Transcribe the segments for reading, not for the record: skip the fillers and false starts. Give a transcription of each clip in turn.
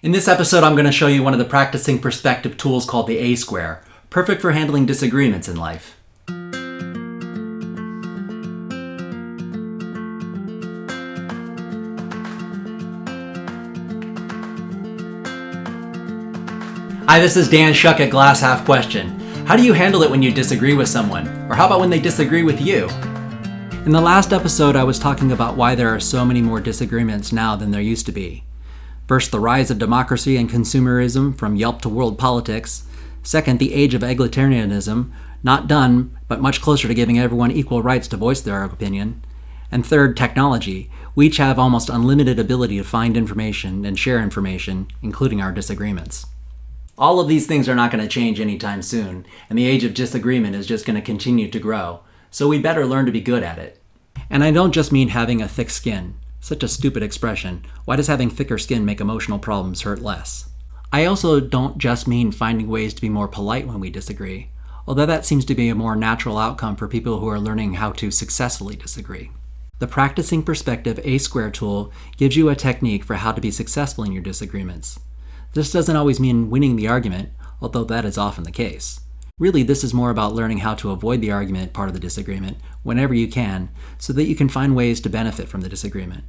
In this episode, I'm going to show you one of the practicing perspective tools called the ASquare, perfect for handling disagreements in life. Hi, this is Dan Schuck at Glass Half Question. How do you handle it when you disagree with someone? Or how about when they disagree with you? In the last episode, I was talking about why there are so many more disagreements now than there used to be. First, the rise of democracy and consumerism from Yelp to world politics. Second, the age of egalitarianism, not done, but much closer to giving everyone equal rights to voice their opinion. And third, technology. We each have almost unlimited ability to find information and share information, including our disagreements. All of these things are not going to change anytime soon, and the age of disagreement is just going to continue to grow, so we'd better learn to be good at it. And I don't just mean having a thick skin. Such a stupid expression. Why does having thicker skin make emotional problems hurt less? I also don't just mean finding ways to be more polite when we disagree, although that seems to be a more natural outcome for people who are learning how to successfully disagree. The Practicing Perspective ASquare Tool gives you a technique for how to be successful in your disagreements. This doesn't always mean winning the argument, although that is often the case. Really, this is more about learning how to avoid the argument part of the disagreement whenever you can, so that you can find ways to benefit from the disagreement.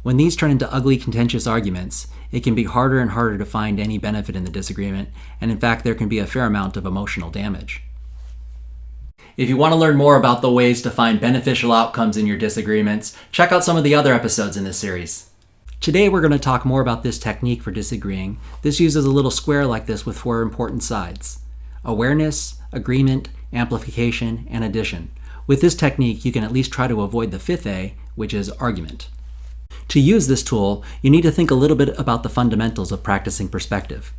When these turn into ugly, contentious arguments, it can be harder and harder to find any benefit in the disagreement, and in fact, there can be a fair amount of emotional damage. If you want to learn more about the ways to find beneficial outcomes in your disagreements, check out some of the other episodes in this series. Today, we're going to talk more about this technique for disagreeing. This uses a little square like this with 4 important sides: awareness, agreement, amplification, and addition. With this technique, you can at least try to avoid the 5th A, which is argument. To use this tool, you need to think a little bit about the fundamentals of practicing perspective.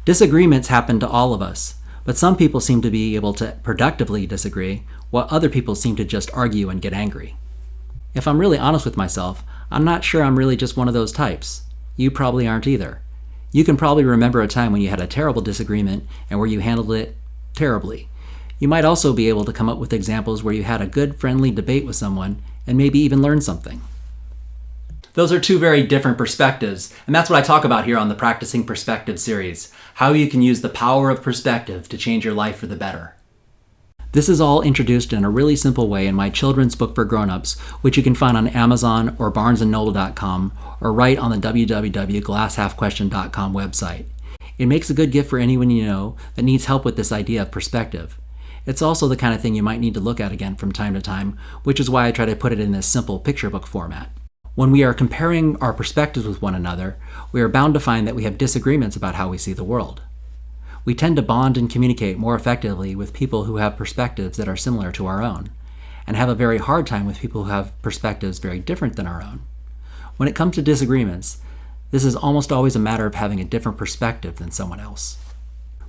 Disagreements happen to all of us, but some people seem to be able to productively disagree, while other people seem to just argue and get angry. If I'm really honest with myself, I'm not sure I'm really just one of those types. You probably aren't either. You can probably remember a time when you had a terrible disagreement and where you handled it terribly. You might also be able to come up with examples where you had a good, friendly debate with someone and maybe even learned something. Those are 2 very different perspectives, and that's what I talk about here on the Practicing Perspective series, how you can use the power of perspective to change your life for the better. This is all introduced in a really simple way in my children's book for grown-ups, which you can find on Amazon or barnesandnoble.com or right on the www.glasshalfquestion.com website. It makes a good gift for anyone you know that needs help with this idea of perspective. It's also the kind of thing you might need to look at again from time to time, which is why I try to put it in this simple picture book format. When we are comparing our perspectives with one another, we are bound to find that we have disagreements about how we see the world. We tend to bond and communicate more effectively with people who have perspectives that are similar to our own, and have a very hard time with people who have perspectives very different than our own. When it comes to disagreements, this is almost always a matter of having a different perspective than someone else.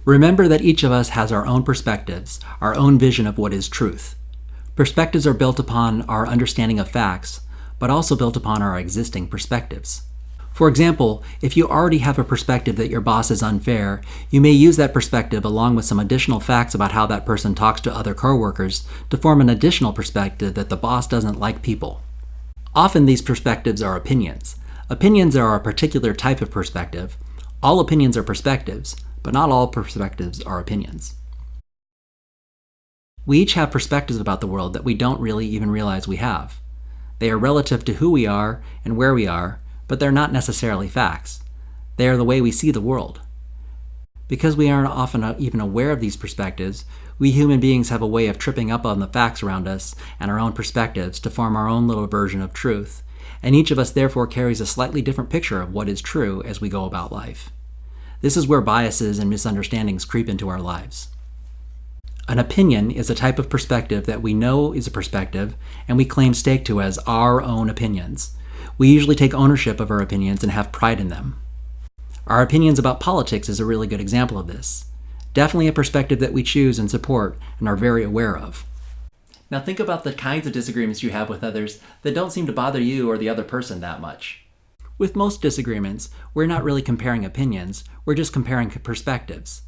Remember that each of us has our own perspectives, our own vision of what is truth. Perspectives are built upon our understanding of facts, but also built upon our existing perspectives. For example, if you already have a perspective that your boss is unfair, you may use that perspective along with some additional facts about how that person talks to other coworkers to form an additional perspective that the boss doesn't like people. Often these perspectives are opinions. Opinions are a particular type of perspective. All opinions are perspectives, but not all perspectives are opinions. We each have perspectives about the world that we don't really even realize we have. They are relative to who we are and where we are, but they're not necessarily facts. They are the way we see the world. Because we aren't often even aware of these perspectives, we human beings have a way of tripping up on the facts around us and our own perspectives to form our own little version of truth, and each of us therefore carries a slightly different picture of what is true as we go about life. This is where biases and misunderstandings creep into our lives. An opinion is a type of perspective that we know is a perspective and we claim stake to as our own opinions. We usually take ownership of our opinions and have pride in them. Our opinions about politics is a really good example of this. Definitely a perspective that we choose and support and are very aware of. Now think about the kinds of disagreements you have with others that don't seem to bother you or the other person that much. With most disagreements, we're not really comparing opinions, we're just comparing perspectives.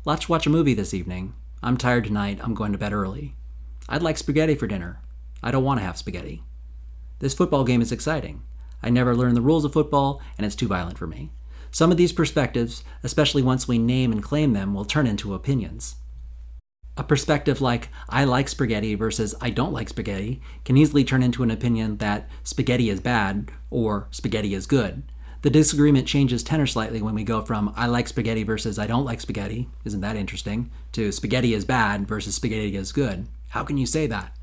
Let's watch a movie this evening. I'm tired tonight, I'm going to bed early. I'd like spaghetti for dinner. I don't want to have spaghetti. This football game is exciting. I never learned the rules of football, and it's too violent for me. Some of these perspectives, especially once we name and claim them, will turn into opinions. A perspective like, I like spaghetti versus I don't like spaghetti, can easily turn into an opinion that spaghetti is bad or spaghetti is good. The disagreement changes tenor slightly when we go from I like spaghetti versus I don't like spaghetti, isn't that interesting, to spaghetti is bad versus spaghetti is good. How can you say that?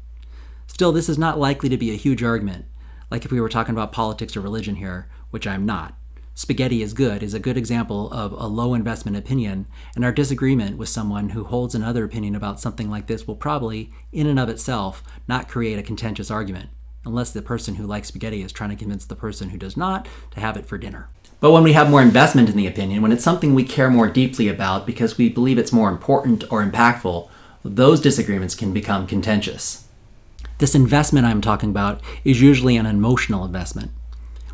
Still, this is not likely to be a huge argument, like if we were talking about politics or religion here, which I'm not. Spaghetti is good is a good example of a low investment opinion, and our disagreement with someone who holds another opinion about something like this will probably, in and of itself, not create a contentious argument, unless the person who likes spaghetti is trying to convince the person who does not to have it for dinner. But when we have more investment in the opinion, when it's something we care more deeply about because we believe it's more important or impactful, those disagreements can become contentious. This investment I'm talking about is usually an emotional investment.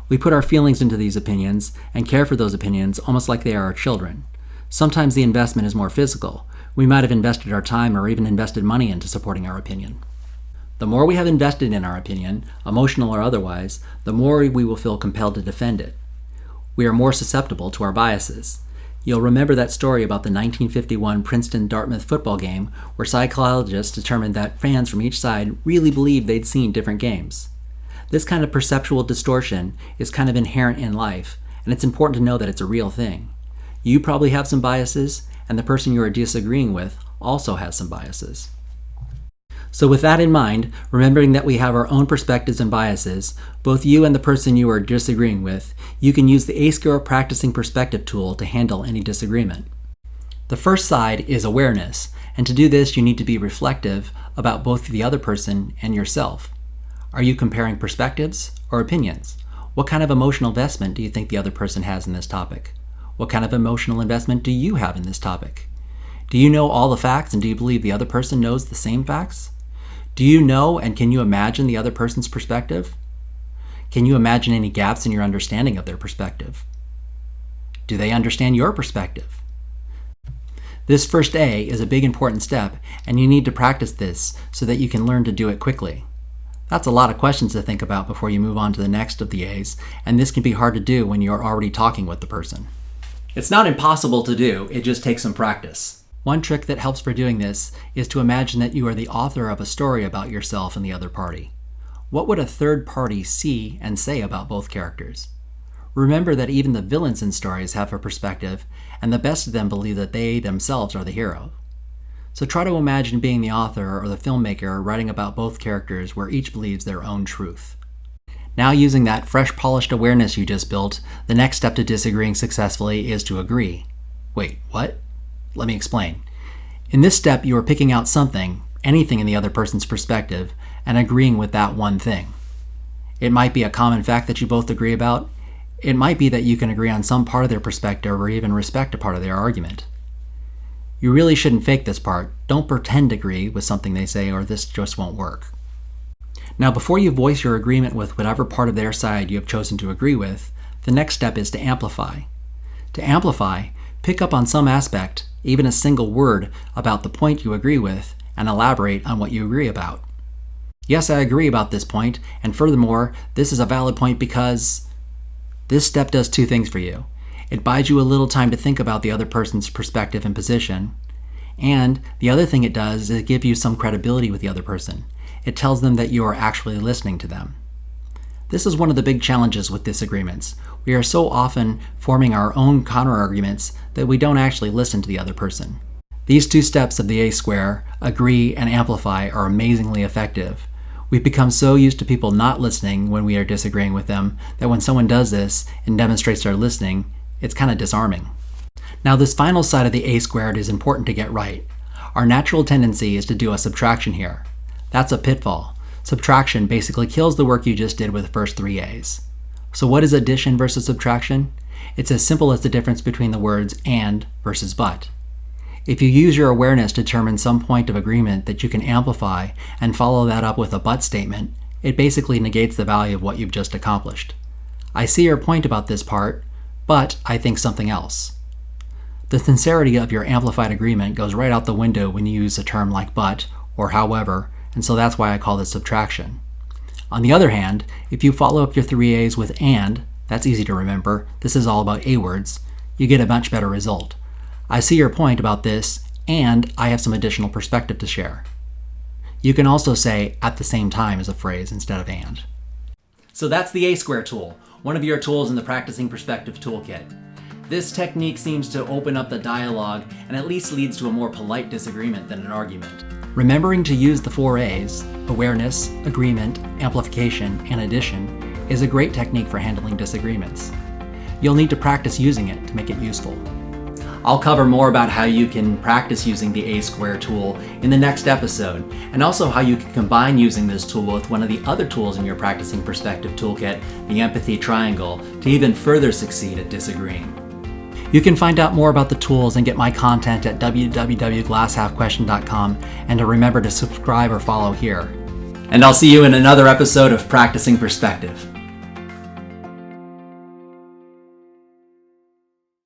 We put our feelings into these opinions and care for those opinions almost like they are our children. Sometimes the investment is more physical. We might have invested our time or even invested money into supporting our opinion. The more we have invested in our opinion, emotional or otherwise, the more we will feel compelled to defend it. We are more susceptible to our biases. You'll remember that story about the 1951 Princeton-Dartmouth football game where psychologists determined that fans from each side really believed they'd seen different games. This kind of perceptual distortion is kind of inherent in life, and it's important to know that it's a real thing. You probably have some biases, and the person you are disagreeing with also has some biases. So with that in mind, remembering that we have our own perspectives and biases, both you and the person you are disagreeing with, you can use the ASquare Practicing Perspective tool to handle any disagreement. The first side is awareness, and to do this you need to be reflective about both the other person and yourself. Are you comparing perspectives or opinions? What kind of emotional investment do you think the other person has in this topic? What kind of emotional investment do you have in this topic? Do you know all the facts and do you believe the other person knows the same facts? Do you know and can you imagine the other person's perspective? Can you imagine any gaps in your understanding of their perspective? Do they understand your perspective? This first A is a big important step, and you need to practice this so that you can learn to do it quickly. That's a lot of questions to think about before you move on to the next of the A's, and this can be hard to do when you're already talking with the person. It's not impossible to do, it just takes some practice. One trick that helps for doing this is to imagine that you are the author of a story about yourself and the other party. What would a third party see and say about both characters? Remember that even the villains in stories have a perspective, and the best of them believe that they themselves are the hero. So try to imagine being the author or the filmmaker writing about both characters where each believes their own truth. Now, using that fresh, polished awareness you just built, the next step to disagreeing successfully is to agree. Wait, what? Let me explain. In this step, you are picking out something, anything in the other person's perspective, and agreeing with that one thing. It might be a common fact that you both agree about. It might be that you can agree on some part of their perspective or even respect a part of their argument. You really shouldn't fake this part. Don't pretend to agree with something they say or this just won't work. Now, before you voice your agreement with whatever part of their side you have chosen to agree with, the next step is to amplify. To amplify, pick up on some aspect, even a single word, about the point you agree with, and elaborate on what you agree about. Yes, I agree about this point, and furthermore, this is a valid point because... This step does two things for you. It buys you a little time to think about the other person's perspective and position, and the other thing it does is it gives you some credibility with the other person. It tells them that you are actually listening to them. This is one of the big challenges with disagreements. We are so often forming our own counter-arguments that we don't actually listen to the other person. These two steps of the A square, agree and amplify, are amazingly effective. We've become so used to people not listening when we are disagreeing with them that when someone does this and demonstrates they're listening, it's kind of disarming. Now, this final side of the A squared is important to get right. Our natural tendency is to do a subtraction here. That's a pitfall. Subtraction basically kills the work you just did with the first three A's. So what is addition versus subtraction? It's as simple as the difference between the words and versus but. If you use your awareness to determine some point of agreement that you can amplify and follow that up with a but statement, it basically negates the value of what you've just accomplished. I see your point about this part, but I think something else. The sincerity of your amplified agreement goes right out the window when you use a term like but or however, and so that's why I call this subtraction. On the other hand, if you follow up your three A's with and, That's easy to remember. This is all about A words. You get a much better result. I see your point about this, and I have some additional perspective to share. You can also say at the same time as a phrase instead of and. So that's the ASquare tool, one of your tools in the Practicing Perspective Toolkit. This technique seems to open up the dialogue and at least leads to a more polite disagreement than an argument. Remembering to use the 4 A's, awareness, agreement, amplification, and addition, is a great technique for handling disagreements. You'll need to practice using it to make it useful. I'll cover more about how you can practice using the ASquare tool in the next episode, and also how you can combine using this tool with one of the other tools in your Practicing Perspective Toolkit, the empathy triangle, to even further succeed at disagreeing. You can find out more about the tools and get my content at www.glasshalfquestion.com, and to remember to subscribe or follow here. And I'll see you in another episode of Practicing Perspective.